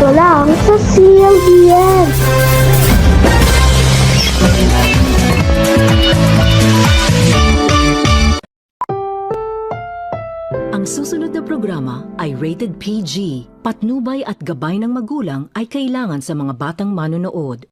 Dito lang sa CLBN. Ang susunod na programa ay rated PG. Patnubay at gabay ng magulang ay kailangan sa mga batang manonood.